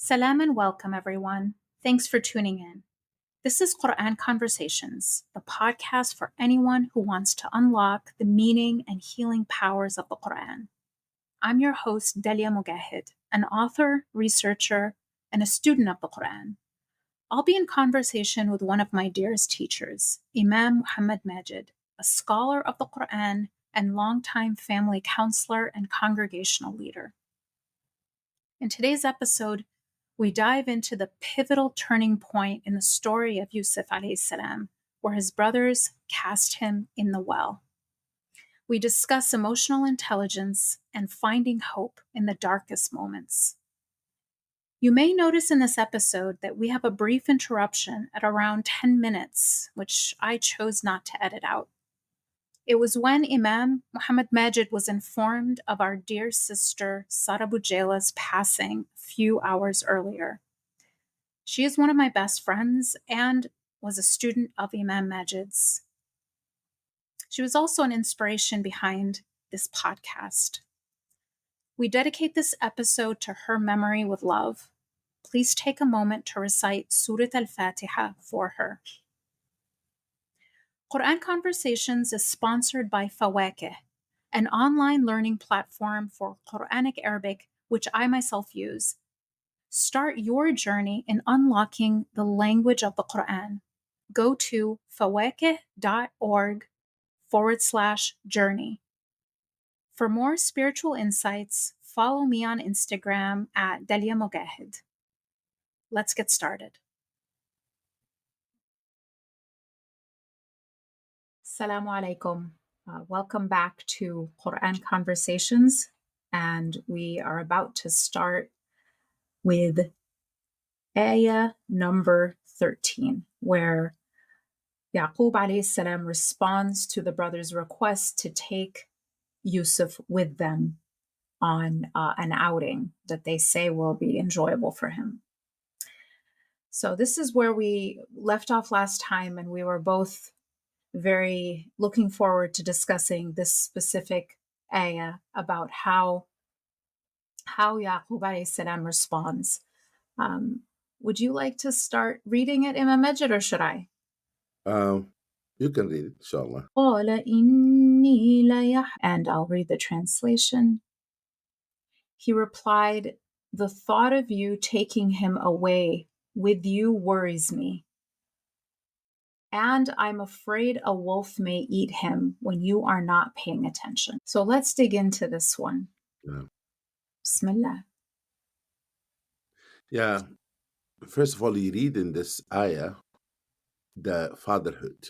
Salam and welcome, everyone. Thanks for tuning in. This is Quran Conversations, the podcast for anyone who wants to unlock the meaning and healing powers of the Quran. I'm your host, Dalia Mogahed, an author, researcher, and a student of the Quran. I'll be in conversation with one of my dearest teachers, Imam Muhammad Majid, a scholar of the Quran and longtime family counselor and congregational leader. In today's episode, we dive into the pivotal turning point in the story of Yusuf alayhi salam, where his brothers cast him in the well. We discuss emotional intelligence and finding hope in the darkest moments. You may notice in this episode that we have a brief interruption at around 10 minutes, which I chose not to edit out. It was when Imam Muhammad Majid was informed of our dear sister Sara Bujela's passing a few hours earlier. She is one of my best friends and was a student of Imam Majid's. She was also an inspiration behind this podcast. We dedicate this episode to her memory with love. Please take a moment to recite Surah Al-Fatiha for her. Quran Conversations is sponsored by Fawakih, an online learning platform for Quranic Arabic, which I myself use. Start your journey in unlocking the language of the Quran. Go to fawakih.org/journey. For more spiritual insights, follow me on Instagram at Dalia Mogahed. Let's get started. Assalamu alaikum. Welcome back to Quran Conversations, and we are about to start with ayah number 13, where Yaqoob alayhi salam responds to the brothers' request to take Yusuf with them on an outing that they say will be enjoyable for him. So this is where we left off last time, and we were both very looking forward to discussing this specific ayah about how Yaqoob alayhi salam responds. Would you like to start reading it, Imam Majid, or should I? You can read it, inshallah. And I'll read the translation. He replied, "The thought of you taking him away with you worries me. And I'm afraid a wolf may eat him when you are not paying attention." So let's dig into this one. Yeah. Bismillah. Yeah. First of all, you read in this ayah the fatherhood,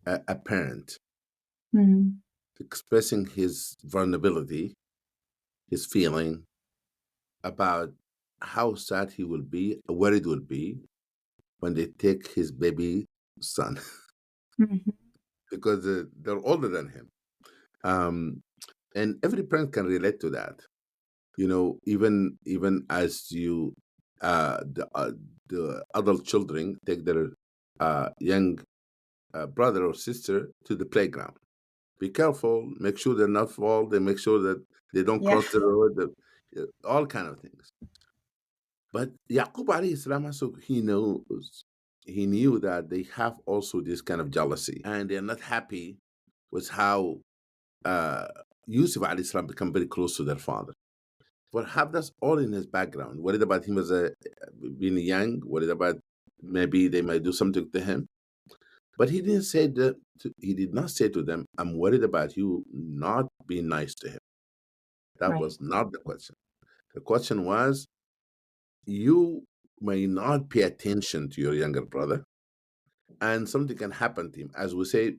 a parent expressing his vulnerability, his feeling about how sad he will be, worried will be when they take his baby son, because they're older than him. And every parent can relate to that. You know, even as you, the adult children take their young brother or sister to the playground. Be careful. Make sure they're not fall. They make sure that they don't cross the road. All kind of things. But Yaqoob alayhi salam, so he knew that they have also this kind of jealousy, and they're not happy with how Yusuf alayhi salam become very close to their father. But have that's all in his background. Worried about him as being young. Worried about maybe they might do something to him. But he didn't say that. He did not say to them, "I'm worried about you not being nice to him." That was not the question. The question was, you may not pay attention to your younger brother, and something can happen to him. As we say,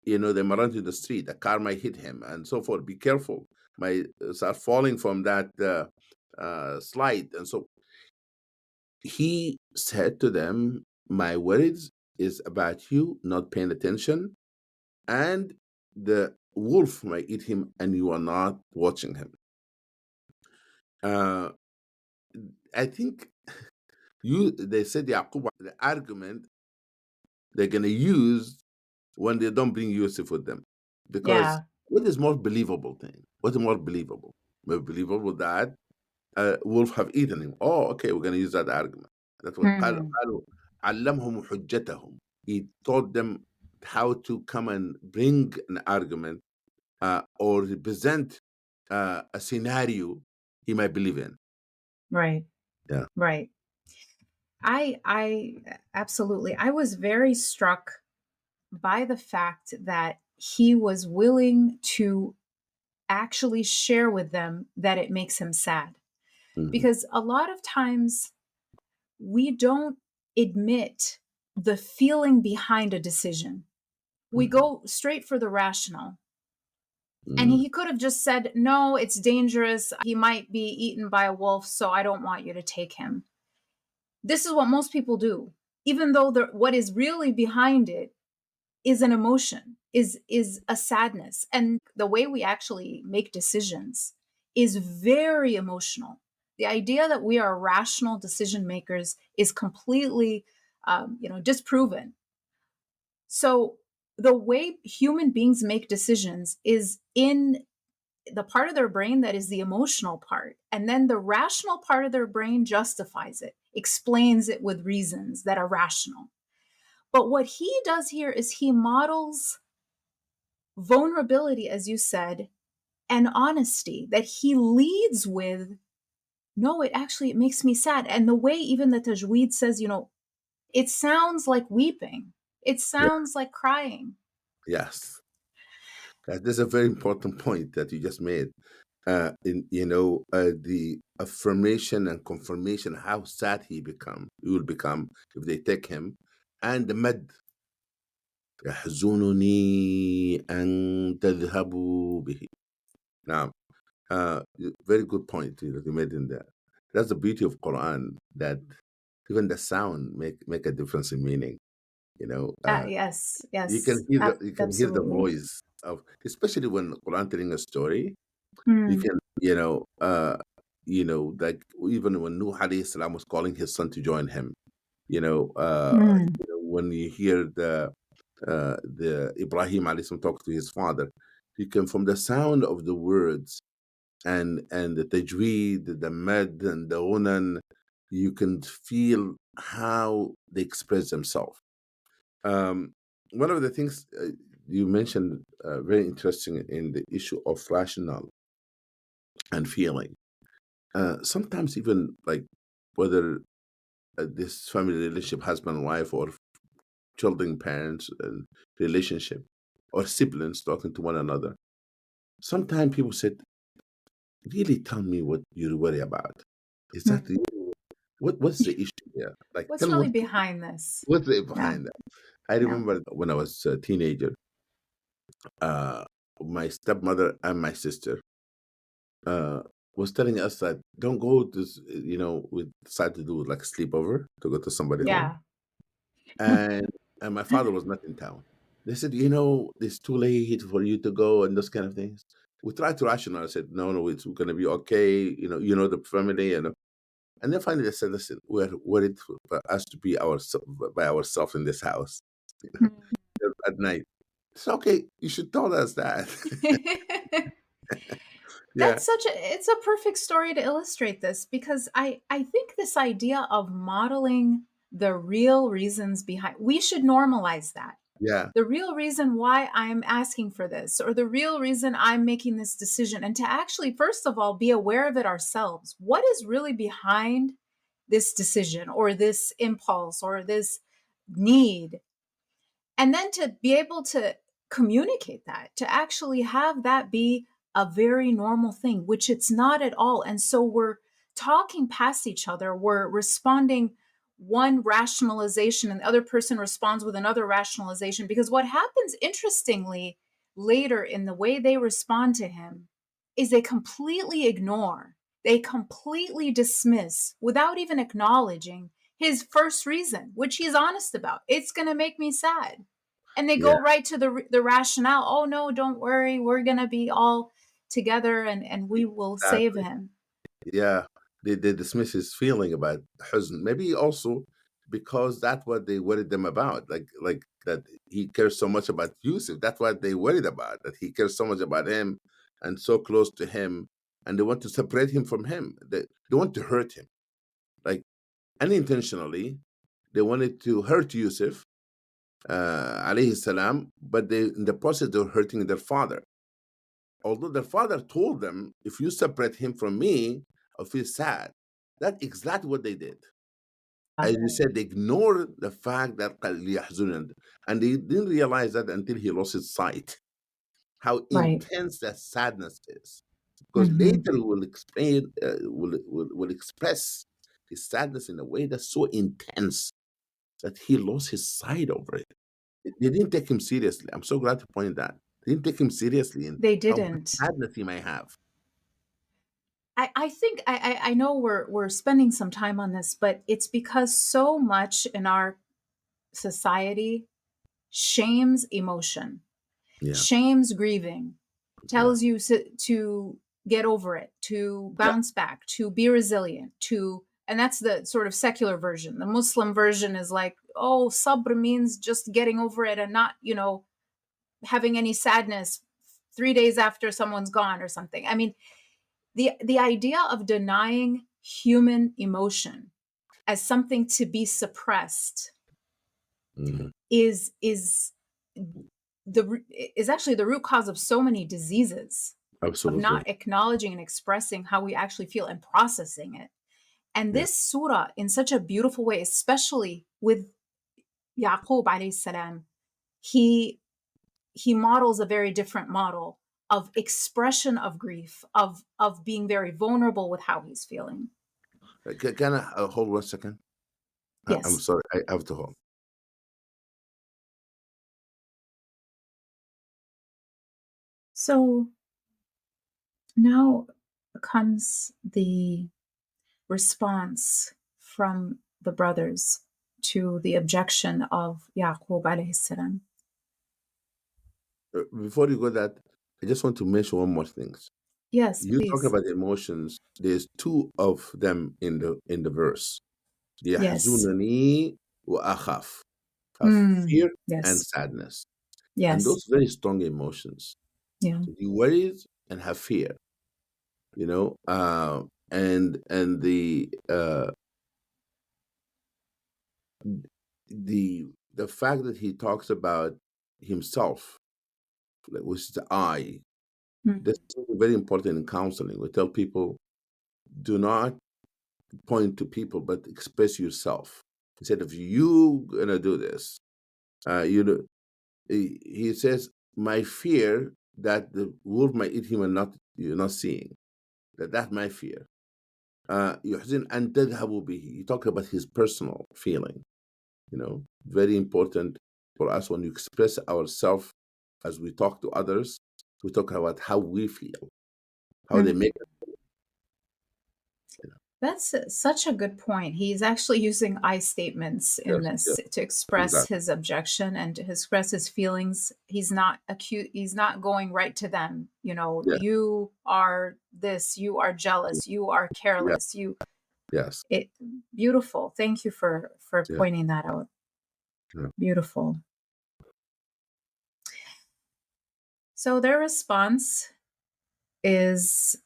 they might run to the street, a car might hit him, and so forth. Be careful, might start falling from that slide. And so he said to them, "My worries is about you not paying attention, and the wolf might eat him, and you are not watching him." I think they said Yaqoob, the argument they're going to use when they don't bring Yusuf with them. Because what is more believable thing? What's more believable? More believable that wolf have eaten him. Oh, okay, we're going to use that argument. That's what قالوا علمهم حجتهم. He taught them how to come and bring an argument or represent a scenario he might believe in. Right. Yeah. Right. I absolutely. I was very struck by the fact that he was willing to actually share with them that it makes him sad. Mhm. Because a lot of times we don't admit the feeling behind a decision. We Mhm. go straight for the rational. And Mhm. he could have just said, no, it's dangerous. He might be eaten by a wolf, so I don't want you to take him. This is what most people do, even though what is really behind it is an emotion, is a sadness. And the way we actually make decisions is very emotional. The idea that we are rational decision makers is completely disproven. So the way human beings make decisions is in the part of their brain that is the emotional part. And then the rational part of their brain justifies it, explains it with reasons that are rational. But what he does here is he models vulnerability, as you said, and honesty, that he leads with, no, it makes me sad. And the way even the tajweed says, it sounds like weeping. It Yeah. sounds like crying. Yes. That's a very important point that you just made. The affirmation and confirmation how sad he will become if they take him, and the med يحزنني أن تذهبوا به. Now, very good point that you made in there. That's the beauty of Quran, that even the sound make a difference in meaning. Yes, You can yes, hear the absolutely. voice of, especially when Quran telling a story. You Hmm. can, like even when Nuh alayhi salam was calling his son to join him, Hmm. when you hear the Ibrahim alayhi salam talk to his father, you can, from the sound of the words and the tajweed, the med and the unan, you can feel how they express themselves. One of the things you mentioned, very interesting, in the issue of rational and feeling. Sometimes even like whether this family relationship, husband and wife, or children, parents, and relationship, or siblings talking to one another. Sometimes people said, "Really, tell me what you worry about. Is that Hmm. really, what's the issue here? Like, What's tell me really behind this? what's the Yeah, behind that." I yeah, remember when I was a teenager, uh, my stepmother and my sister uh, was telling us that don't go to, we decided to do like a sleepover to go to somebody home, yeah. and my father was not in town. They said, it's too late for you to go and those kind of things. We tried to rationalize. I said, no, it's going to be okay. The family, and then finally they said, listen, we're worried for us to be by ourselves in this house at night. It's okay. You should tell us that. Yeah, It's a perfect story to illustrate this, because I think this idea of modeling the real reasons behind, we should normalize that. yeah, The real reason why I'm asking for this, or the real reason I'm making this decision, and to actually, first of all, be aware of it ourselves. What is really behind this decision, or this impulse, or this need? And then to be able to communicate that, to actually have that be a very normal thing, which it's not at all. And so we're talking past each other, we're responding one rationalization, and the other person responds with another rationalization. Because what happens, interestingly, later in the way they respond to him is they completely ignore, they completely dismiss, without even acknowledging his first reason, which he's honest about. It's going to make me sad. And they yeah, go right to the rationale. Oh no, don't worry, we're going to be all together, and we will save exactly. him. Yeah, they dismiss his feeling about husn. Maybe also because that's what they worried them about. Like that he cares so much about Yusuf. That's what they worried about. That he cares so much about him and so close to him. and they want to separate him from him. They want to hurt him, like unintentionally. They wanted to hurt Yusuf, alayhi salam, but in the process they were hurting their father. Although their father told them, if you separate him from me, I'll feel sad. That's exactly what they did. As you said, they ignored the fact that and they didn't realize that until he lost his sight, how intense that sadness is. Because later we'll explain, will express his sadness in a way that's so intense that he lost his sight over it. They didn't take him seriously. I'm so glad to point that. They didn't take him seriously in They how much didn't. sadness he may have. I think I know we're spending some time on this, but it's because so much in our society shames emotion, shames grieving, tells you to get over it, to bounce back, to be resilient, and that's the sort of secular version. The Muslim version is like, oh, sabr means just getting over it and not, having any sadness 3 days after someone's gone or something. I mean, the idea of denying human emotion as something to be suppressed is actually the root cause of so many diseases. Absolutely. Of not acknowledging and expressing how we actually feel and processing it. And this surah, in such a beautiful way, especially with Yaqoob alayhi salam, he models a very different model of expression of grief, of being very vulnerable with how he's feeling. Can I hold 1 second? Yes. I'm sorry, I have to hold. So now comes the response from the brothers to the objection of Yaqoob alayhi salam. Before you go that, I just want to mention one more thing. Yes, you please. talk about emotions. There's 2 of them in the verse. يحزنني وأخاف. Fear and sadness. And those very strong emotions. Yeah. So he worries and have fear. And the fact that he talks about himself, which is the I, that's very important in counseling. We tell people, do not point to people, but express yourself. Instead of you gonna do this, he says, my fear that the wolf might eat him and you're not seeing. That's my fear. يحزن أن تذهبوا به. You talk about his personal feeling. Very important for us when you express ourselves as we talk to others. We talk about how we feel, how they make us feel. That's such a good point. He's actually using I statements in this to express his objection and to express his feelings. He's not acute. He's not going right to them. You are this. You are jealous. You are careless. You. Yes. Beautiful. Thank you for pointing that out. Beautiful. So their response is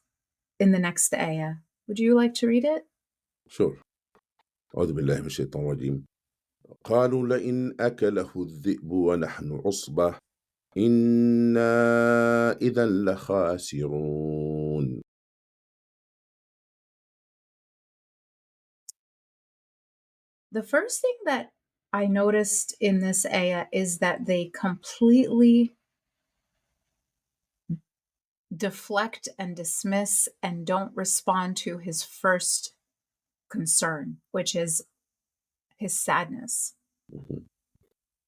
in the next ayah. Would you like to read it? Sure. أعوذ بالله من الشيطان الرجيم. قالوا لئن أكله الذئب ونحن عصبة إنا إذا لخاسرون. The first thing that I noticed in this ayah is that they completely deflect and dismiss and don't respond to his first concern, which is his sadness.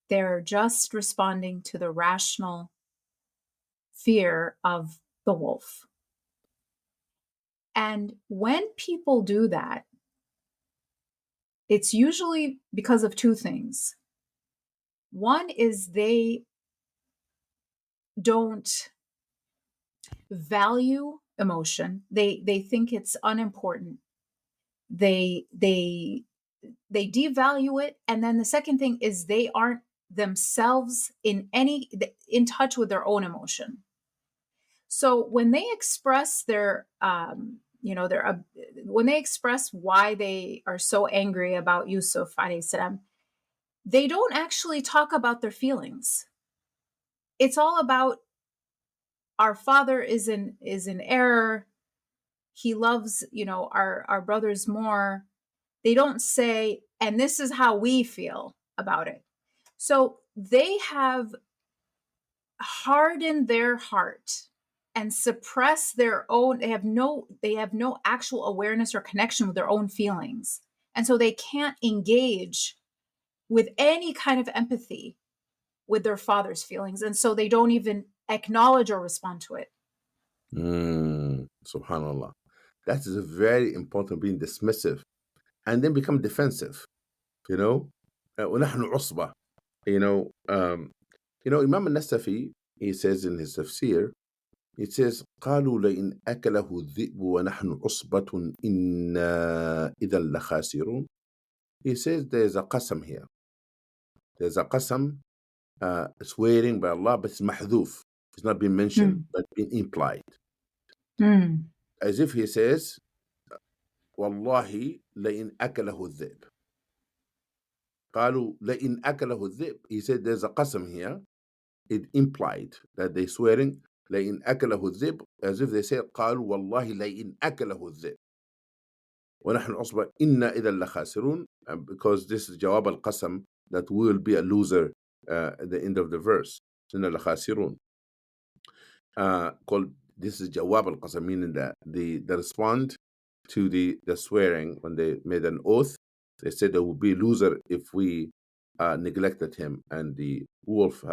They're just responding to the rational fear of the wolf. And when people do that, it's usually because of 2 things. One is they don't value emotion. They think it's unimportant. They devalue it. And then the second thing is they aren't themselves in touch with their own emotion. So when they express their, when they express why they are so angry about Yusuf alayhi salam, they don't actually talk about their feelings. It's all about our father is in error. He loves, our brothers more. They don't say, and this is how we feel about it. So they have hardened their heart and suppress their own. They have no actual awareness or connection with their own feelings. And so they can't engage with any kind of empathy with their father's feelings. And so they don't even acknowledge or respond to it. Subhanallah. That is very important, being dismissive and then become defensive. ونحن عصبة. Imam al-Nasafi, he says in his tafsir, it says قالوا لئن أكله الذئب ونحن عصبة إنا إذا لخاسرون. He says there's a qasam here. There's a qasam, swearing by Allah, but it's mahdhuf. It's not being mentioned, but being implied. As if he says, والله لئن أكله الذئب. قالوا لئن أكله الذئب. He said there's a qasam here. It implied that they swearing لئن أكله الذئب, as if they say قالوا والله لئن أكله الذئب ونحن عصبة إنا إذا لخاسرون, because this is جواب القسم that we will be a loser at the end of the verse. إنا لخاسرون. Called, this is جواب القسم, meaning that the respond to the swearing when they made an oath. They said they will be a loser if we neglected him, and the wolf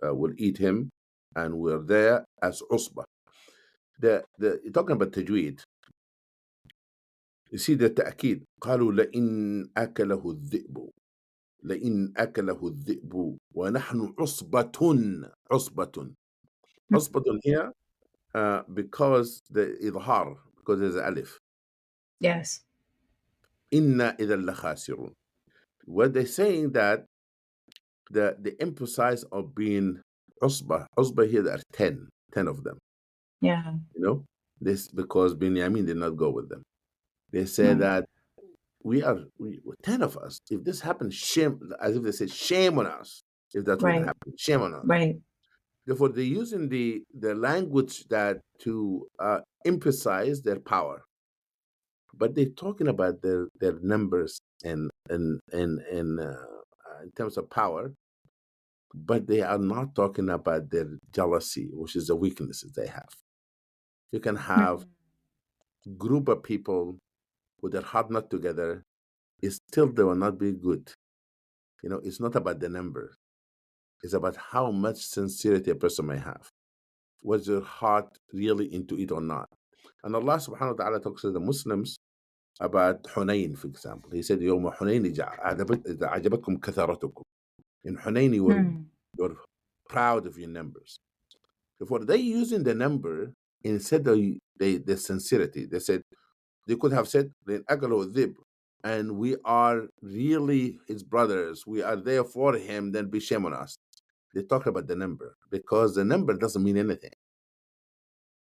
will eat him, and we're there as usba. Talking about tajweed, you see the ta'kid. قالوا لئن أكله الذئب لئن أكله الذئب ونحن عصبة. عصبة here because the idhar, because there's alif. Yes. إنا إذا لخاسرون. What they're saying that the emphasis of being usba here, there are 10 of them. Yeah. This because Binyamin did not go with them. They say that we 10 of us. If this happens, shame, as if they said, shame on us. If that's what happened, shame on us. Right. Therefore, they're using the language that to emphasize their power, but they're talking about their numbers and in terms of power, but they are not talking about their jealousy, which is the weaknesses they have. You can have group of people with their heart not together, still they will not be good. It's not about the number. It's about how much sincerity a person may have. Was your heart really into it or not? And Allah subhanahu wa ta'ala talks to the Muslims about Hunayn, for example. He said, يوم حنين إذا عجبتكم كثرتكم. In Hunayn, you're proud of your numbers. Therefore, they using the number instead of the sincerity. They said, they could have said, and we are really his brothers. We are there for him, then be shame on us. They talk about the number because the number doesn't mean anything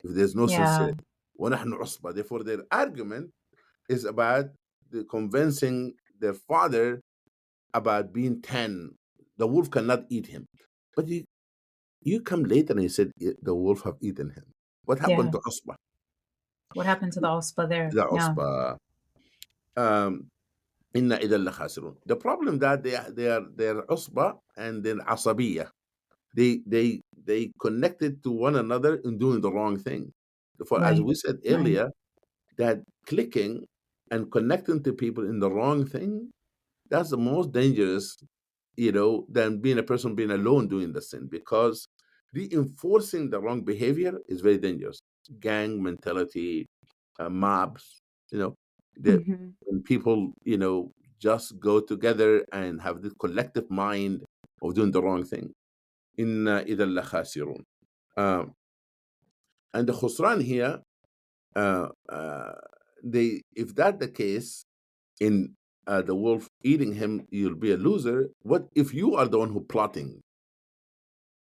if there's no sincerity. Therefore, their argument is about convincing their father about being 10. The wolf cannot eat him. But you come later and you said the wolf have eaten him. What happened to Usba? What happened to the Usba there? The Usba. Inna idhan la khasirun. The problem that they're Usba and then Asabiyya. They connected to one another in doing the wrong thing. Therefore, as we said earlier, that clicking and connecting to people in the wrong thing, that's the most dangerous, than being a person being alone doing the sin, because reinforcing the wrong behavior is very dangerous. Gang mentality, mobs, when people, just go together and have this collective mind of doing the wrong thing. Inna idha la khasirun. And the khusran here, if that's the case, in the wolf eating him, you'll be a loser. What if you are the one who plotting?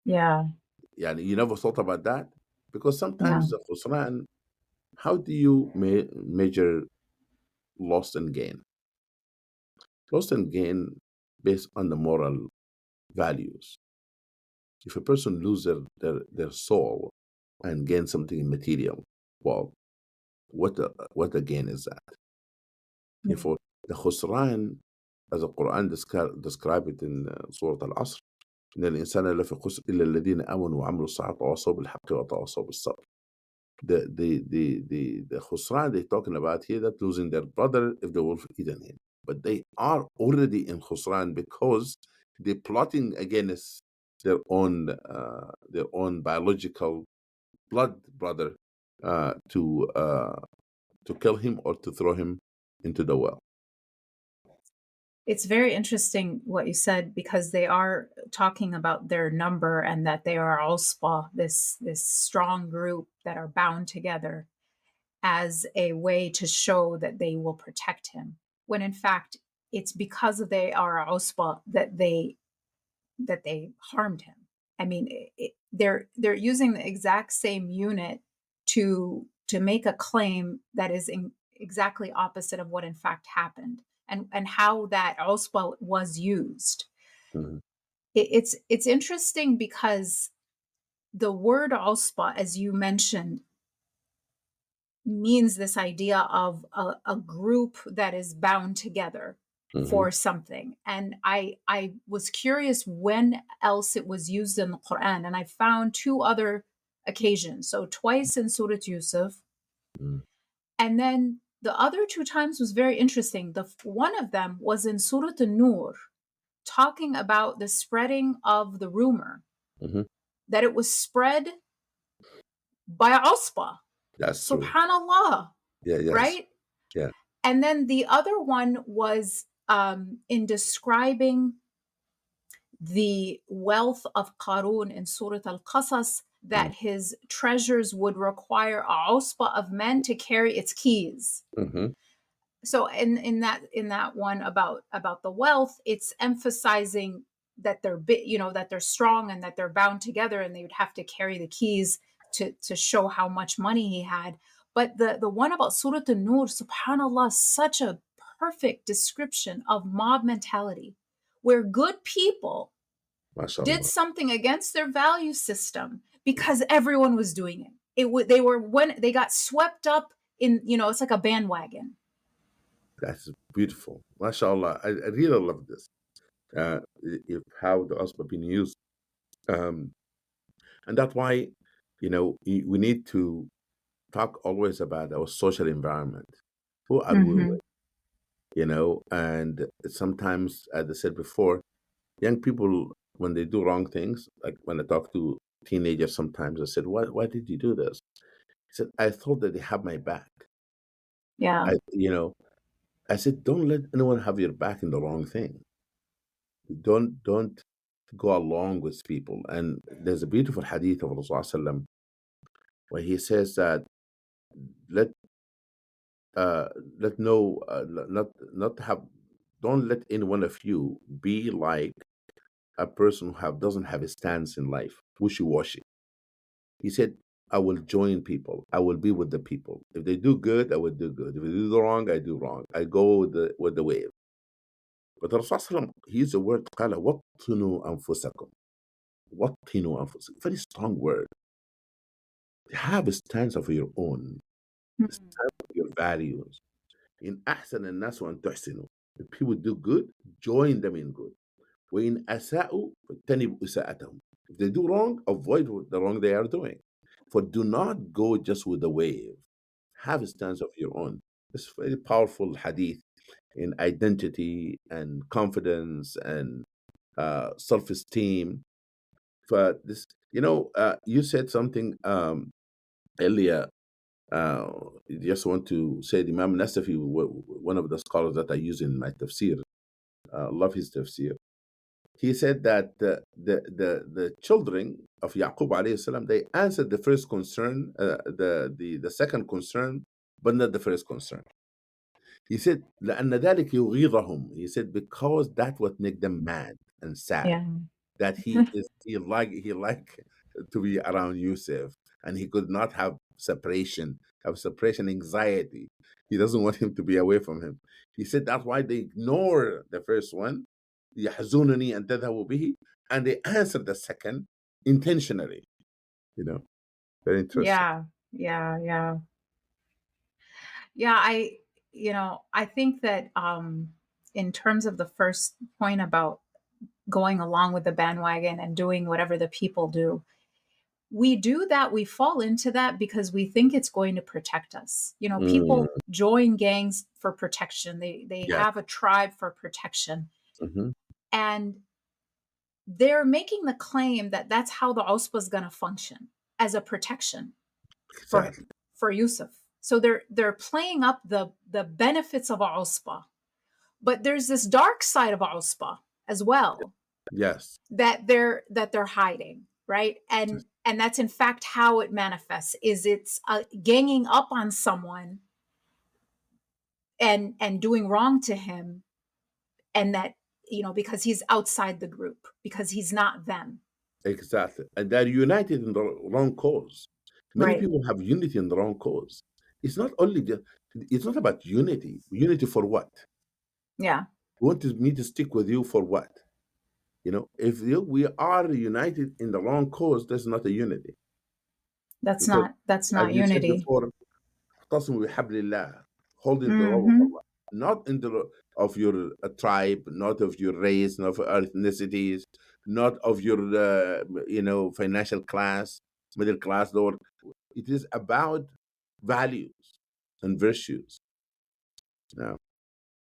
Yeah. Yeah, you never thought about that? Because Yeah. sometimes the khusran, how do you measure loss and gain? Loss and gain based on the moral values. If a person loses their soul and gains something material, well, what a gain is that? Yeah. Therefore, the khusran, as the Quran describe it in Surah Al-Asr, إن الإنسان لفي خسر إلا الذين آمنوا وعملوا الصالحات وتواصوا بالحق وتواصوا بالصبر. The khusran they're talking about here, that losing their brother if the wolf eaten him. But they are already in khusran because they're plotting against their own biological blood brother to kill him or to throw him into the well. It's very interesting what you said, because they are talking about their number and that they are usba, this strong group that are bound together, as a way to show that they will protect him. When in fact, it's because they are usba that they harmed him. I mean, they're using the exact same unit to make a claim that is exactly opposite of what in fact happened, and how that usba was used. Mhm. It's interesting because the word usba, as you mentioned, means this idea of a group that is bound together Mhm. for something. And I was curious when else it was used in the Quran, and I found two other occasions. So twice in Surah Yusuf, Mhm. and then the other two times was very interesting. The one of them was in Surah An-Nur, talking about the spreading of the rumor, Mhm. that it was spread by Usba. That's true. Subhanallah, Yeah. Yes. right? Yeah. And then the other one was in describing the wealth of Qarun in Surah Al-Qasas, Mhm. that his treasures would require a usba of men to carry its keys. Mhm. So in that one about the wealth, it's emphasizing that that they're strong and that they're bound together, and they would have to carry the keys to show how much money he had. But the one about Surah An-Nur, subhanallah, such a perfect description of mob mentality, where good people did MashaAllah. something against their value system because everyone was doing it. They were, when they got swept up in, it's like a bandwagon. That's beautiful. MashaAllah. I really love this. If how the usba been used. Um, and that's why, we need to talk always about our social environment. Who are we Mm-hmm. with? And sometimes, as I said before, young people, when they do wrong things, like when I talk to teenagers, sometimes I said, why did you do this? He said, I thought that they have my back. Yeah. I said, don't let anyone have your back in the wrong thing. Don't go along with people. And there's a beautiful hadith of Rasulullah where he says that let uh let no not have don't let any one of you be like a person who doesn't have a stance in life, wishy-washy. He said, I will join people. I will be with the people. If they do good, I will do good. If they do wrong, I do wrong. I go with the wave. But the Rasul, he used the word قال وطنوا أنفسكم. وطنوا أنفسكم. Very strong word. Have a stance of your own, Mhm. stand for your values. In أحسن الناس وأن تحسنوا. If people do good, join them in good. وإن أساءوا فاجتنبوا إساءتهم. If they do wrong, avoid the wrong they are doing. For do not go just with the wave. Have a stance of your own. It's a very powerful hadith in identity and confidence and self-esteem. For this, you said something earlier. Uh, just want to say the Imam Nasafi, one of the scholars that I use in my tafsir, love his tafsir. He said that the children of Yaqoob alayhi salam, they answered the first concern, the second concern, but not the first concern. He said, لأن ذلك يغيظهم. He said because that would make them mad and sad. Yeah. That he like to be around Yusuf, and he could not have separation anxiety. He doesn't want him to be away from him. He said that's why they ignore the first one, يحزنني أن تذهبوا به, and they answer the second intentionally. Very interesting. Yeah. I think that in terms of the first point about going along with the bandwagon and doing whatever the people do, we do that. We fall into that because we think it's going to protect us. People join gangs for protection. They Yes. have a tribe for protection. Mm-hmm. And they're making the claim that that's how the usba is going to function, as a protection for Yusuf. So they're playing up the benefits of usba. But there's this dark side of usba as well. Yes. That they're hiding, right? And that's in fact how it manifests. It's ganging up on someone and doing wrong to him, and that because he's outside the group, because he's not them. Exactly, and they're united in the wrong cause. Many Right. people have unity in the wrong cause. It's not about unity. Unity for what? Yeah. You want me to stick with you for what? If we are united in the wrong cause, that's not a unity. That's Because, not as you said unity. before, اعتصموا بحبل الله, holding the rope of Allah, not in the of your tribe, not of your race, not of ethnicities, not of your financial class, middle class, lower. It is about values and virtues. Now,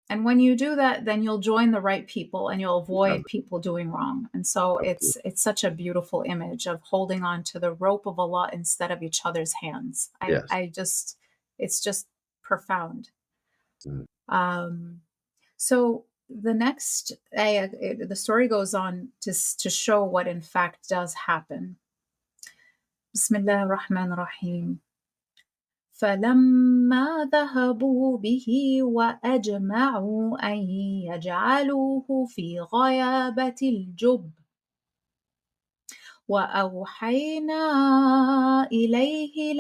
and when you do that, then you'll join the right people and you'll avoid people doing wrong. And so it's such a beautiful image of holding on to the rope of Allah instead of each other's hands. It's just profound. So the next ayah, the story goes on to show what in fact does happen. Bismillah ar-Rahman ar-Rahim. فلما ذهبوا به وأجمعوا أن يجعلوه في غيابة الجب وأوحينا إليه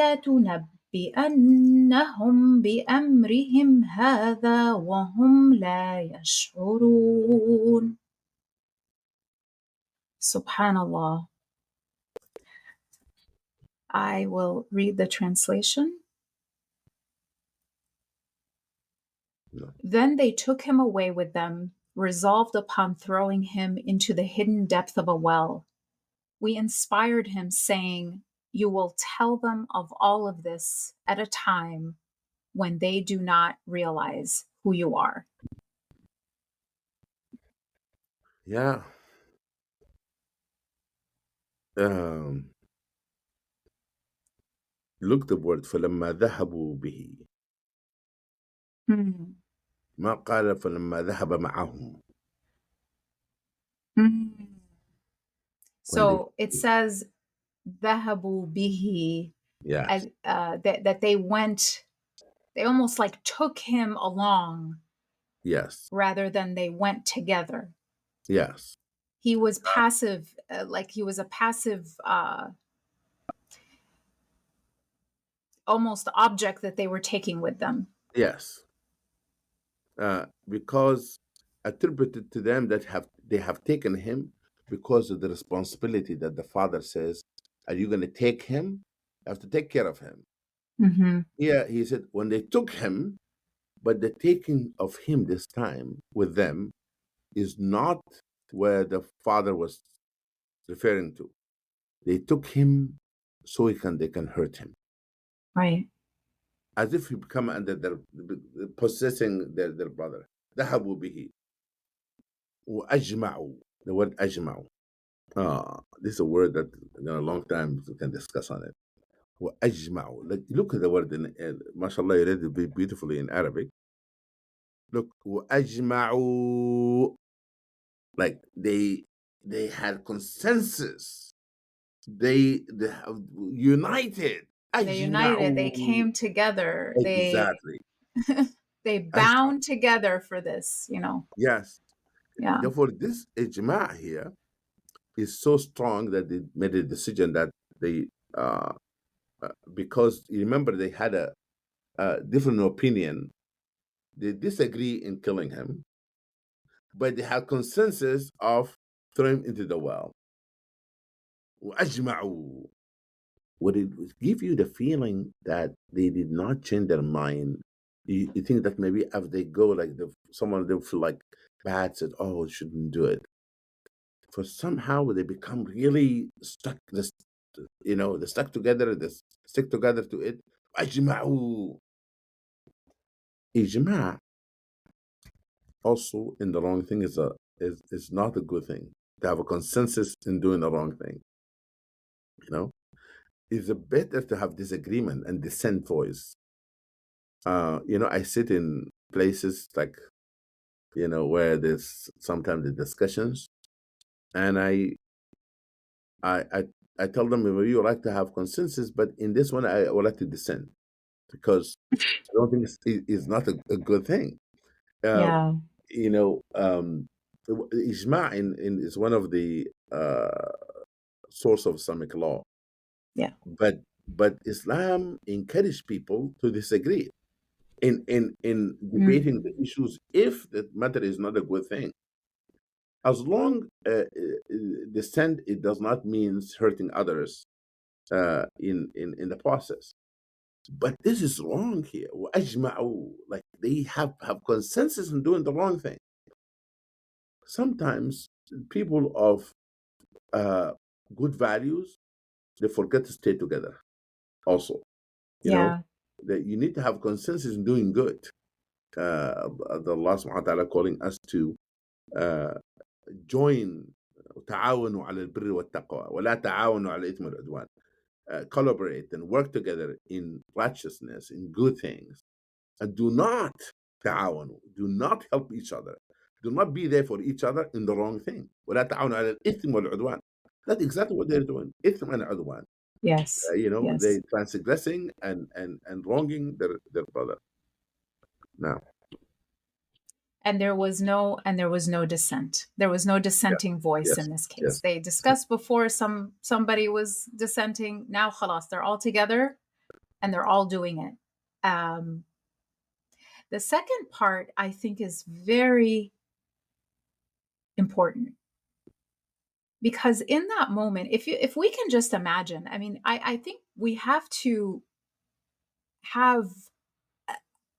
لتنبئنهم بأمرهم هذا وهم لا يشعرون. Subhanallah. I will read the translation. Then they took him away with them, resolved upon throwing him into the hidden depth of a well. We inspired him, saying, "You will tell them of all of this at a time when they do not realize who you are." Yeah. Look the word فلما ذهبوا به. ما قال فلما ذهب معهم. So it says ذهبوا به. Yes. That they went, they almost like took him along. Yes. Rather than they went together. Yes. He was passive, like he was a passive almost object that they were taking with them. Yes. Because attributed to them that they have taken him because of the responsibility that the father says, are you going to take him? You have to take care of him. Yeah, he said when they took him, but the taking of him this time with them is not where the father was referring to. They took him so they can hurt him. Right. As if he become under their possessing their brother. ذهبوا به وأجمعوا. The word أجمعوا. This is a word that in a long time we can discuss on it. وأجمعوا. Look at the word in mashallah, you read it beautifully in Arabic. Look, وأجمعوا. Like they had consensus. They have united. They united. They came together. Exactly. They bound together for this, Yes. Yeah. Therefore, this ijma' here is so strong that they made a decision that they because you remember they had a different opinion. They disagree in killing him, but they have consensus of throwing him into the well. وأجمعوا. Would it give you the feeling that they did not change their mind? You think that maybe if they go, like someone of them feel like bad, said, "Oh, shouldn't do it," for somehow they become really stuck. They stuck together. They stick together to it. أجمعوا. إجماع also in the wrong thing is not a good thing. To have a consensus in doing the wrong thing, it's better to have disagreement and dissent voice. I sit in places like, where there's sometimes the discussions, and I tell them, maybe you like to have consensus, but in this one I would like to dissent because I don't think it's not a good thing. Yeah. Ijma is one of the source of Islamic law. Yeah. But Islam encouraged people to disagree in debating the issues if the matter is not a good thing. As long dissent, it does not mean hurting others in the process. But this is wrong here. Like they have consensus in doing the wrong thing. Sometimes people of good values, they forget to stay together. Also, that you need to have consensus in doing good. The Allah subhanahu wa ta'ala calling us to join تعاونوا على البر والتقوى ولا تعاونوا على الإثم والعدوان. Collaborate and work together in righteousness, in good things, and do not تعاونوا, do not help each other, do not be there for each other in the wrong thing. ولا تعاونوا على الإثم والعدوان. That's exactly what they're doing. إثم and عدوان. Yes. They transgressing and wronging their brother. Now. And there was no dissent. There was no dissenting voice in this case. They discussed before somebody was dissenting. Now, khalas, they're all together and they're all doing it. The second part, I think, is very important because in that moment, if we can just imagine, I mean, I think we have to have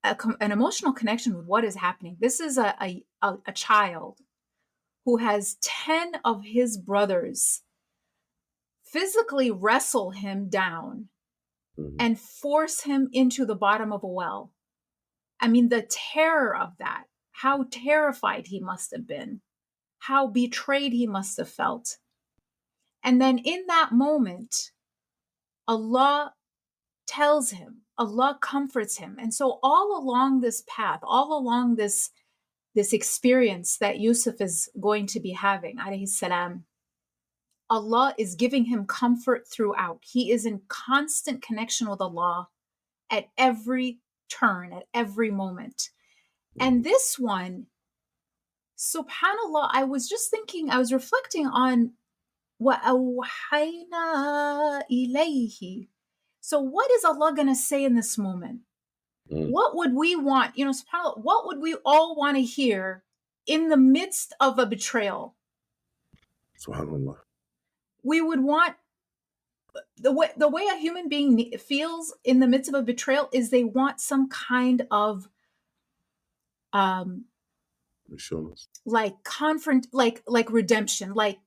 an emotional connection with what is happening. This is a child who has 10 of his brothers physically wrestle him down and force him into the bottom of a well. I mean, the terror of that, how terrified he must have been, how betrayed he must have felt. And then in that moment, Allah tells him, Allah comforts him. And so all along this path, all along this experience that Yusuf is going to be having, alayhi salam, Allah is giving him comfort throughout. He is in constant connection with Allah at every turn, at every moment. And this one, subhanAllah, I was just thinking, I was reflecting on وَأَوْحَيْنَا إِلَيْهِ. So what is Allah going to say in this moment? What would we want? SubhanAllah, what would we all want to hear in the midst of a betrayal? SubhanAllah. We would want the way a human being feels in the midst of a betrayal is they want some kind of like like redemption, like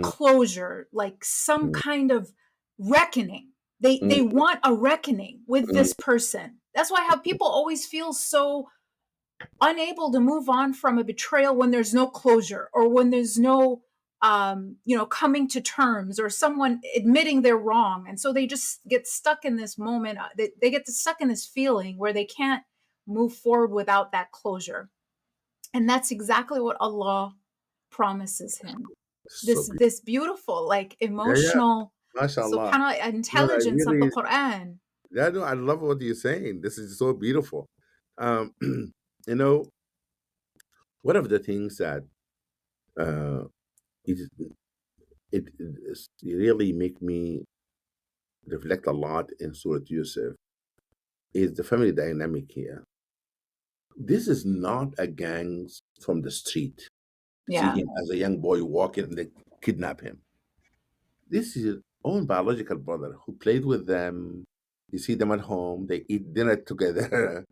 closure, like some kind of reckoning. They want a reckoning with this person. That's why how people always feel so unable to move on from a betrayal when there's no closure or when there's no coming to terms or someone admitting they're wrong. And so they just get stuck in this moment. They get stuck in this feeling where they can't move forward without that closure. And that's exactly what Allah promises him. This beautiful, like emotional, subhanAllah, intelligence of the Quran. Yeah, no, I love what you're saying. This is so beautiful. One of the things that it really make me reflect a lot in Surah Yusuf is the family dynamic here. This is not a gang from the street. See Yeah. him as a young boy walking and they kidnap him. This is his own biological brother who played with them. You see them at home, they eat dinner together.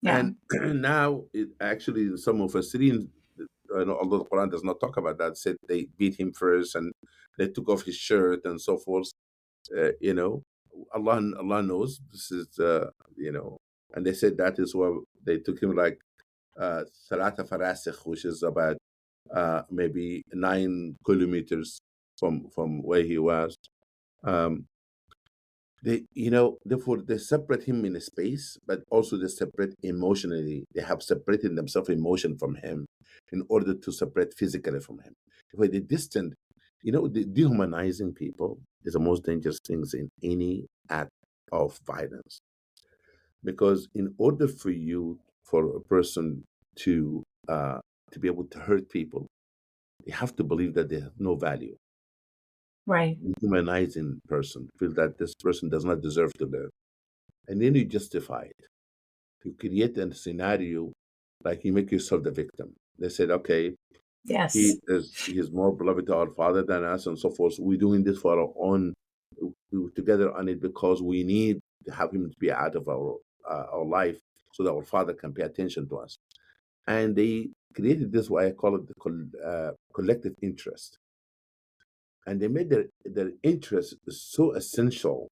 Yeah. And now, actually, some of us, although the Quran does not talk about that, said they beat him first and they took off his shirt and so forth. You know, Allah knows this is, and they said that is why they took him like Thalatha Farasikh, which is about maybe 9 kilometers from where he was. Um, therefore they separate him in a space, but also they separate emotionally. They have separated themselves emotion from him in order to separate physically from him. If they distant, dehumanizing people is the most dangerous things in any act of violence. Because in order for a person to be able to hurt people, you have to believe that they have no value. Right. Humanizing person, feel that this person does not deserve to live. And then you justify it. You create a scenario like you make yourself the victim. They said, okay, Yes. he's more beloved to our father than us and so forth. We're doing this for our own, we're together on it because we need to have him to be out of our life so that our father can pay attention to us. And they created this, what I call it the collective interest. And they made their interest so essential.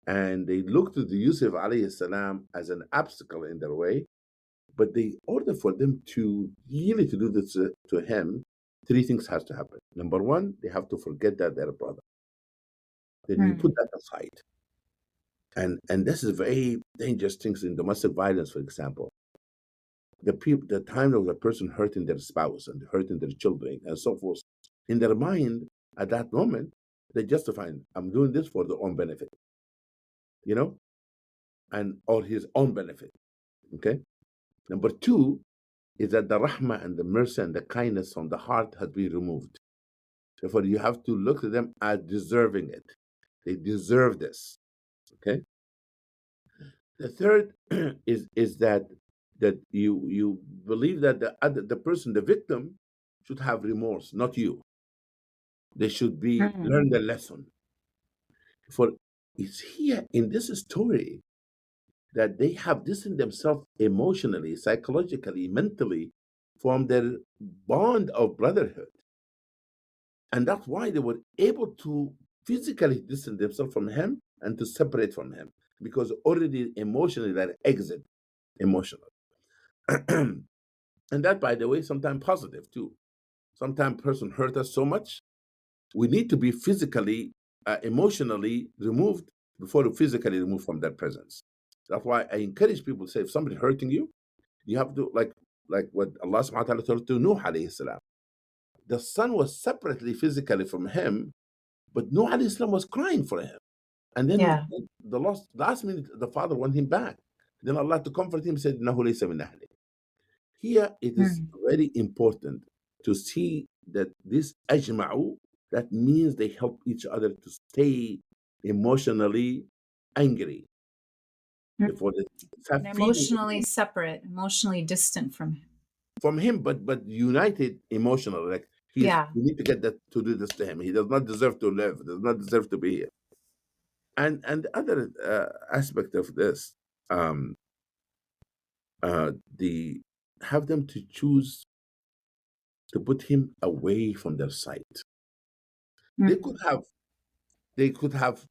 And they looked to the Yusuf alayhi salam as an obstacle in their way. But in order for them to really to do this to him, three things has to happen. Number one, they have to forget that they're a brother. Then you put that aside. And this is very dangerous things in domestic violence, for example. The time of the person hurting their spouse and hurting their children and so forth, in their mind at that moment, they justify, I'm doing this for their own benefit, and or his own benefit. Okay. Number two is that the rahmah and the mercy and the kindness from the heart has been removed. Therefore, you have to look at them as deserving it. They deserve this. Okay. The third is that you believe that the person, the victim, should have remorse, not you. They should be learn the lesson. For it's here in this story that they have distanced themselves emotionally, psychologically, mentally from their bond of brotherhood. And that's why they were able to physically distance themselves from him and to separate from him, because already emotionally they're exit emotional. And that, by the way, sometimes positive too. Sometimes person hurt us so much, we need to be physically, emotionally removed before we physically remove from their presence. That's why I encourage people to say, if somebody hurting you, you have to like what Allah subhanahu wa ta'ala told to Nuh alayhi salam. The son was separately physically from him, but Nuh alayhi salam was crying for him. And then the last minute, the father wanted him back. Then Allah to comfort him said, Nahu laysa min ahli. Here it is very important to see that this ajma'u, that means they help each other to stay emotionally angry. Before emotionally separate, emotionally distant from him, but united emotionally. Like we need to get that to do this to him. He does not deserve to live. Does not deserve to be here. And the other aspect of this, the have them to choose to put him away from their sight. They could have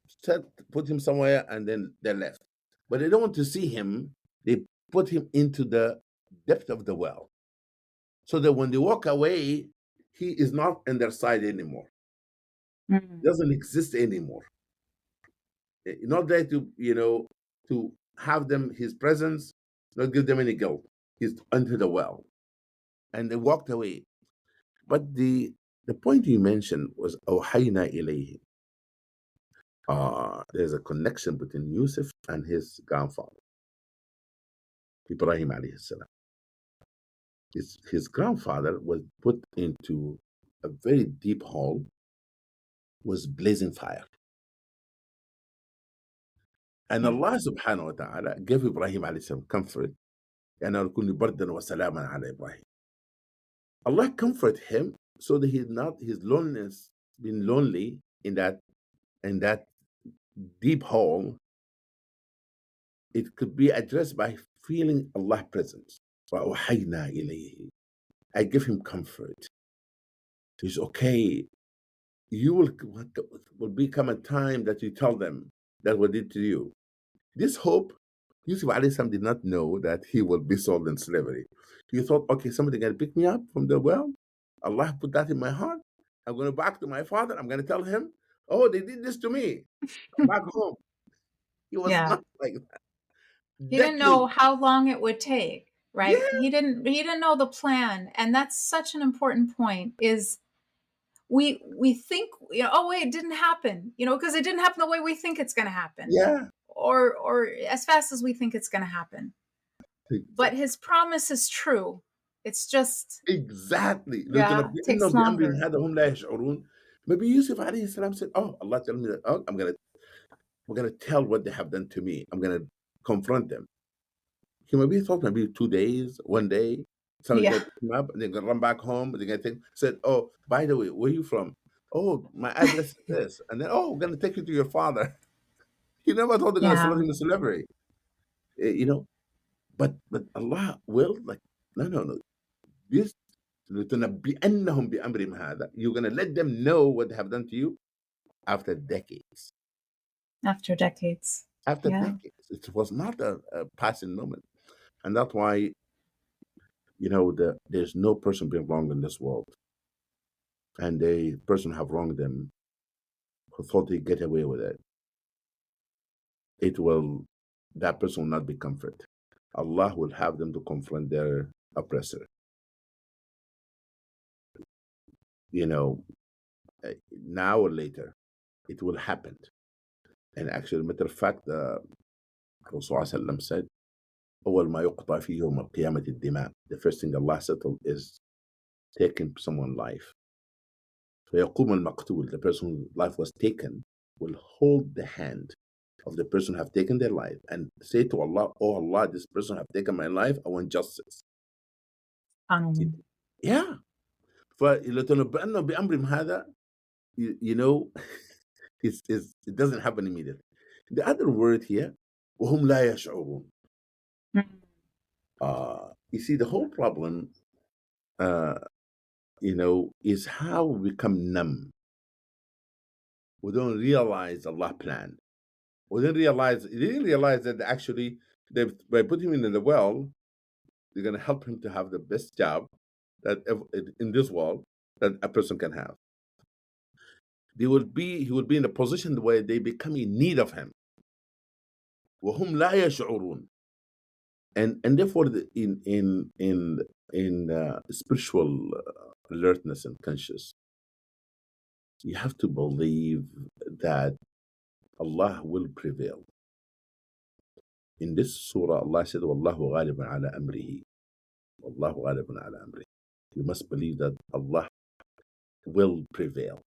put him somewhere and then they left, but they don't want to see him. They put him into the depth of the well, so that when they walk away, he is not in their side anymore. Doesn't exist anymore. Not there to have them his presence, not give them any guilt. He's under the well, and they walked away. But the point you mentioned was awhayna ilayhi. There's a connection between Yusuf and his grandfather, Ibrahim alayhi salam. His grandfather was put into a very deep hole, was blazing fire. And Yeah. Allah subhanahu wa ta'ala gave Ibrahim alayhi salam comfort. أنا أكون بردا وسلاما على إبراهيم. Allah comfort him so that he's not his loneliness, being lonely in that deep hole. It could be addressed by feeling Allah presence. وَأَوْحَيْنَا إِلَيْهِ. I give him comfort. He's okay. You will become a time that you tell them that what did to you. This hope, Yusuf alayhi salam did not know that he will be sold in slavery. He thought, okay, somebody gonna pick me up from the well. Allah put that in my heart. I'm gonna back to my father. I'm gonna tell him, oh, they did this to me. I'm back home. He was Yeah. not like that. He didn't know Decades. how long it would take, right? Yeah, He didn't know the plan. And that's such an important point is we think, oh wait, it didn't happen, because it didn't happen the way we think it's going to happen, yeah. or as fast as we think it's going to happen. But his promise is true. It's just, Exactly. yeah, it takes longer. Maybe Yusuf alayhi salam said, oh, Allah tell me that, oh, we're gonna tell what they have done to me. I'm gonna confront them. He maybe thought maybe 2 days, one day, somebody's Yeah. gonna pick him up and they're gonna run back home, they're gonna take said, oh, by the way, where are you from? Oh, my address is this. And then, oh, we're gonna take you to your father. He never thought they're gonna sell Yeah. him in slavery. You know, but Allah will like, no. This لتنبئنهم بأمرهم هذا. You're gonna let them know what they have done to you after decades. After decades. After Yeah. decades. It was not a passing moment. And that's why, there's no person being wrong in this world. And a person have wronged them who thought they get away with it. That person will not be comforted. Allah will have them to confront their oppressor. Now or later, it will happen. And actually, matter of fact, Rasulullah said, أول ما يقطع فيه يوم القيامة الدماء. The first thing Allah settled is taking someone's life. فيقوم المقتول, the person whose life was taken, will hold the hand of the person who have taken their life and say to Allah, oh Allah, this person have taken my life, I want justice. Yeah. فلتنبئنه بأمر هذا, it doesn't happen immediately. The other word here, وهم لا يشعرون. You see, the whole problem, is how we become numb. We don't realize Allah planned. We didn't realize that actually, by putting him in the well, they're going to help him to have the best job in this world that a person can have. He will be in a position where they become in need of him. وهم لا يشعرون. And therefore, in spiritual alertness and conscious, you have to believe that Allah will prevail. In this surah, Allah said, "Wallahu ghalibun ala amrihi." Wallahu ghalibun ala amrihi. You must believe that Allah will prevail.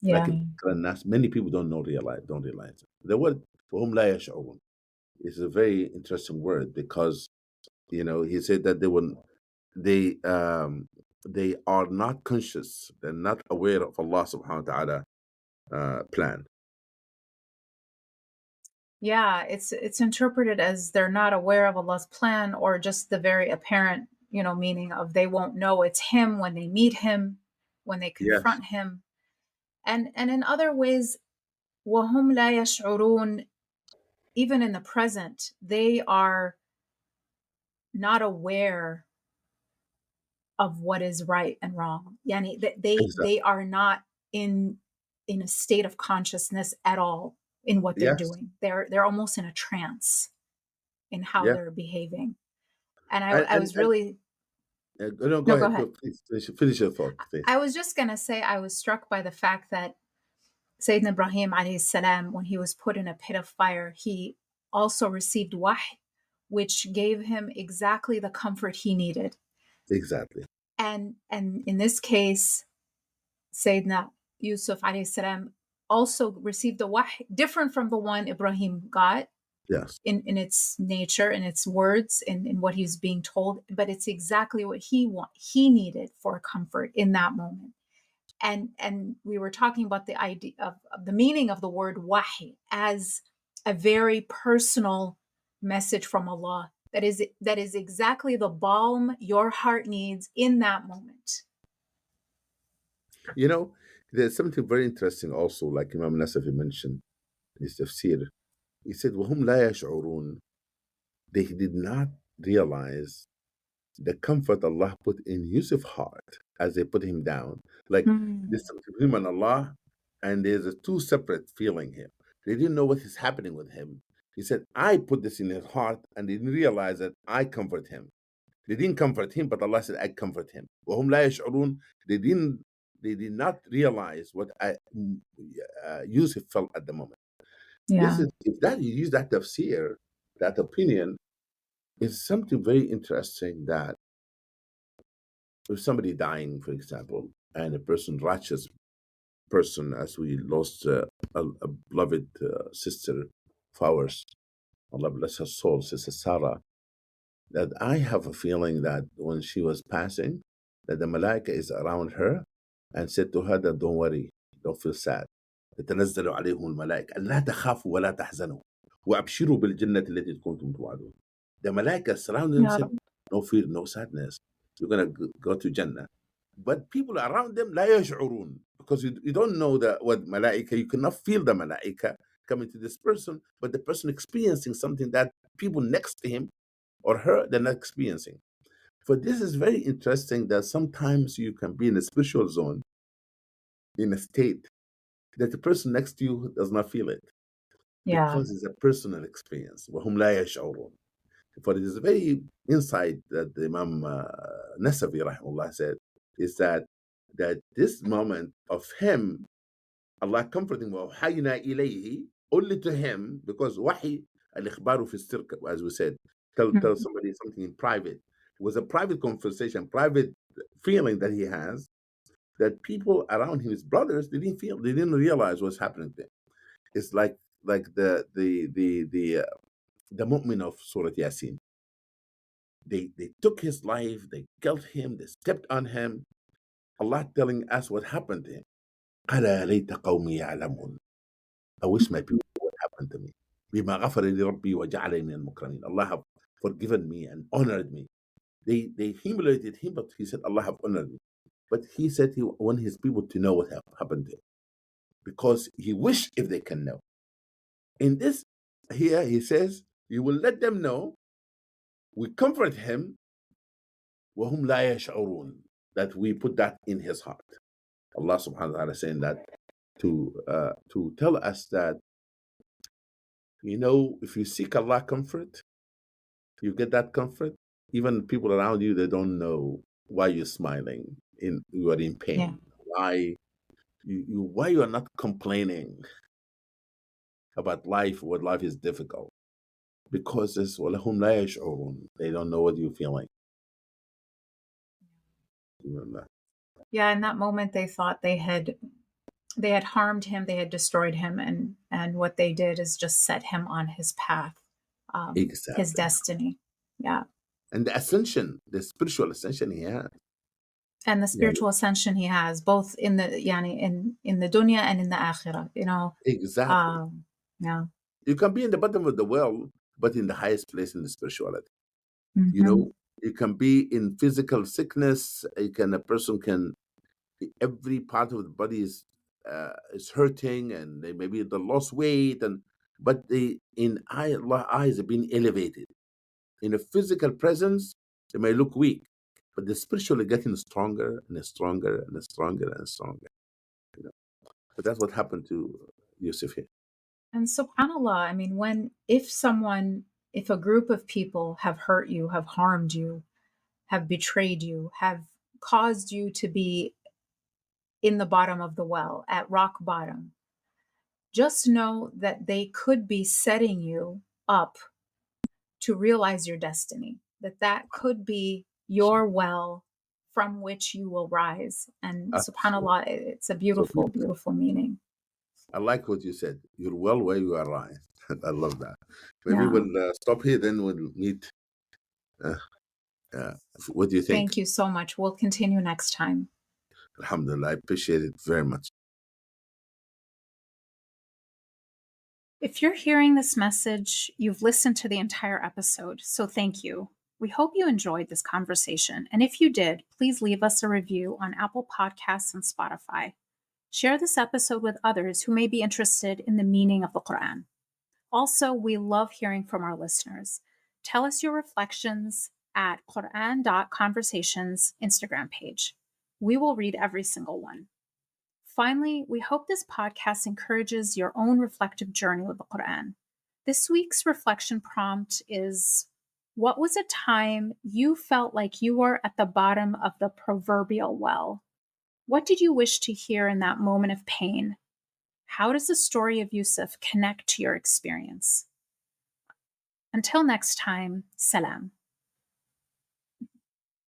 Yeah. Like many people don't realize it. The word "وهم لا يشعرون" is a very interesting word because he said that they are not conscious, they're not aware of Allah subhanahu wa ta'ala plan. Yeah, it's interpreted as they're not aware of Allah's plan, or just the very apparent, meaning of they won't know it's him when they meet him, when they Yes, confront him. And in other ways, وَهُمْ لَا يَشْعُرُونَ, even in the present, they are not aware of what is right and wrong. Yani exactly. they are not in a state of consciousness at all in what they're Yes, doing. They're almost in a trance in how yeah. they're behaving. And And I and, was and really, no, go no, go ahead. ahead. Please finish your thought, please. I was just going to say I was struck by the fact that Sayyidina Ibrahim alayhi salam, when he was put in a pit of fire, he also received wahy, which gave him exactly the comfort he needed. Exactly. And in this case, Sayyidina Yusuf alayhi salam also received a wahy different from the one Ibrahim got Yes. in its nature, in its words, in what he's being told, but it's exactly what he needed for comfort in that moment. And we were talking about the idea of the meaning of the word wahy as a very personal message from Allah that is exactly the balm your heart needs in that moment. You know, there's something very interesting also, like Imam Nasafi mentioned in his tafsir. He said, وَهُمْ لَا يَشْعُرُونَ. They did not realize the comfort Allah put in Yusuf's heart as they put him down. Like Mm. this between him and Allah, and there's a two separate feeling here. They didn't know what is happening with him. He said, I put this in his heart, and they didn't realize that I comfort him. They didn't comfort him, but Allah said, I comfort him. وَهُمْ لَا يَشْعُرُونَ. They did not realize what Yusuf felt at the moment. This Yeah. is, if that you use that tafsir, that opinion, is something very interesting, that if somebody dying, for example, and a person, righteous person, as we lost a beloved sister of ours, Allah bless her soul, Sister Sarah, that I have a feeling that when she was passing, that the malaika is around her and said to her that don't worry, don't feel sad. تتنزل عليهم الملائكة لا تخافوا ولا تحزنوا وأبشروا بالجنة التي كنتم توعدون. The malaika surrounded them Yeah. said, no fear, no sadness. You're going to go to Jannah. But people around them لا يشعرون, because you don't know what malaika, you cannot feel the malaika coming to this person, but the person experiencing something that people next to him or her, they're not experiencing. But this is very interesting that sometimes you can be in a spiritual zone, in a state that the person next to you does not feel it, Yeah. because it's a personal experience. وهم لا يشعرون. For it is a very insight that the Imam Nasafi rahimahullah said, is that this moment of him, Allah comforting, وَوْحَيْنَا إِلَيْهِ, only to him, because wahi, al-ikhbaru fi sirk, as we said, tell Mhm. somebody something in private. It was a private conversation, private feeling that he has, that people around him, his brothers, they didn't realize what's happening there. It's like the mu'min of Surah Yasin. They took his life, they killed him, they stepped on him. Allah telling us what happened to him. ألا ليت قومي يعلمون. I wish my people knew what happened to me. بما غفر لي ربي وجعلني من المكرمين. Allah have forgiven me and honored me. They humiliated him, but he said, Allah have honored me. But he said he want his people to know what happened to him, because he wished if they can know. In this here, he says, you will let them know. We comfort him, وهم لا يشعرون, that we put that in his heart. Allah subhanahu wa ta'ala saying that to tell us that, if you seek Allah comfort, you get that comfort. Even people around you, they don't know why you're smiling, you are in Yeah. pain. Why you are not complaining about life, what life is difficult, because it's وَلَهُمْ لَا يَشْعُرُونَ. They don't know what you're feeling. Yeah, in that moment they thought they had harmed him, they had destroyed him, and what they did is just set him on his path, his Exactly. destiny. Yeah. And the ascension, the spiritual ascension he had. And the Yeah, spiritual ascension he has, both in the yani in the dunya and in the akhirah, exactly. Yeah. You can be in the bottom of the well, but in the highest place in the spirituality. You Hmm. know, you can be in physical sickness. A person can, every part of the body is hurting, and maybe they lost weight, but Allah eyes have been elevated. In a physical presence, they may look weak, but they're spiritually getting stronger and stronger and stronger and stronger. But that's what happened to Yusuf here. And subhanallah, I mean, if a group of people have hurt you, have harmed you, have betrayed you, have caused you to be in the bottom of the well, at rock bottom, just know that they could be setting you up to realize your destiny, that could be your well from which you will rise. And Absolutely. subhanallah, it's a So beautiful, beautiful. beautiful meaning. I like what you said. You're well where you are, Ryan. I love that. Maybe Yeah. we'll stop here, then we'll meet. Uh, uh, what do you think? Thank you so much. We'll continue next time. Alhamdulillah, I appreciate it very much. If you're hearing this message, you've listened to the entire episode, so thank you. We hope you enjoyed this conversation, and if you did, please leave us a review on Apple Podcasts and Spotify. Share this episode with others who may be interested in the meaning of the Quran. Also, we love hearing from our listeners. Tell us your reflections at Quran.conversations Instagram page. We will read every single one. Finally, we hope this podcast encourages your own reflective journey with the Quran. This week's reflection prompt is: what was a time you felt like you were at the bottom of the proverbial well? What did you wish to hear in that moment of pain? How does the story of Yusuf connect to your experience? Until next time, salam.